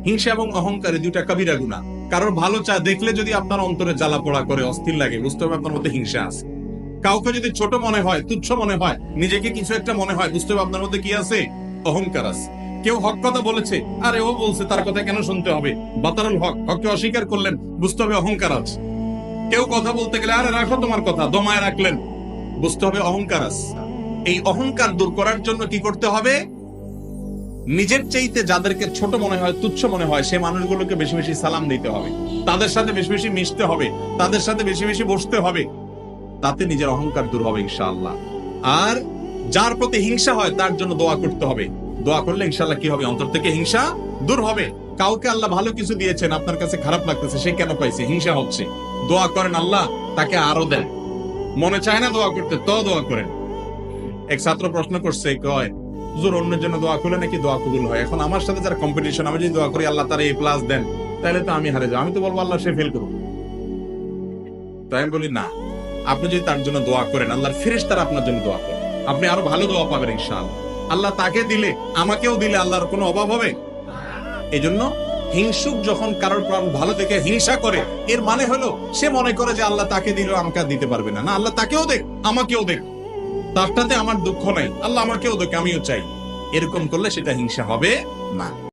হিংসা এবং অহংকার এই দুইটা কবিরা গুনাহ। কারোর ভালো চা দেখলে যদি আপনার অন্তরে জ্বালা পোড়া করে, অস্থির লাগে, বুঝতে হবে আপনার মধ্যে হিংসা আছে। কাউকে যদি ছোট মনে হয়, তুচ্ছ মনে হয়, নিজেকে কিছু একটা মনে হয়, বুঝতে হবে আপনার মধ্যে কি আছে? অহংকার আছে। কেউ হক কথা বলেছে, আরে ও বলছে, তার কথা কেন শুনতে হবে? বাতারুল হক, হককে অস্বীকার করলেন, বুঝতে হবে অহংকার আছে। কেউ কথা বলতে গেলে, আরে রাখো তোমার কথা, দমায় রাখলেন, বুঝতে হবে অহংকার আছে। এই অহংকার দূর করার জন্য কি করতে হবে? নিজের চাইতে যাদেরকে ছোট মনে হয়, তুচ্ছ মনে হয়, সেই মানুষগুলোকে বেশি বেশি সালাম দিতে হবে, তাদের সাথে বেশি বেশি মিশতে হবে, তাদের সাথে বেশি বেশি বসতে হবে। তাতে নিজের অহংকার দূর হবে ইনশাআল্লাহ। আর যার প্রতি হিংসা হয় তার জন্য দোয়া করতে হবে। দোয়া করলে ইনশাআল্লাহ কি হবে? অন্তর থেকে হিংসা দূর হবে। কাউকে আল্লাহ ভালো কিছু দিয়েছেন, আপনার কাছে খারাপ লাগতেছে, সে কেন পাইছে? হিংসা হচ্ছে। দোয়া করেন আল্লাহ তাকে আরো দেন। মনে চায় না দোয়া করতে, তো দোয়া করেন। এক ছাত্র প্রশ্ন করছে, কয় হুজুর অন্যের জন্য দোয়া করলে নাকি দোয়া কবুল হয়। এখন আমার সাথে যারা কম্পিটিশন, আমি যদি দোয়া করি আল্লাহ তারা A+ দেন, তাহলে তো আমি হারে যাবো। আমি তো বলবো আল্লাহ সে ফেল করুক। তাই আমি বলি না, আপনি যদি তার জন্য দোয়া করেন, আল্লাহর ফেরেশতারা আপনার জন্য দোয়া করেন, আপনি আরো ভালো দোয়া পাবেন ইনশাআল্লাহ। আল্লাহ তাকে দিলে, আমাকেও দিলে আল্লাহর কোনো অভাব হবে? এই জন্য হিংসুক যখন কারোর ভালো দেখে হিংসা করে, এর মানে হলো সে মনে করে যে আল্লাহ তাকে দিলেও আমাকে দিতে পারবে না। না, আল্লাহ তাকেও দেখ, আমাকেও দেখ, তারটাতে আমার দুঃখ নাই, আল্লাহ আমাকেও দেখ, আমিও চাই। এরকম করলে সেটা হিংসা হবে না।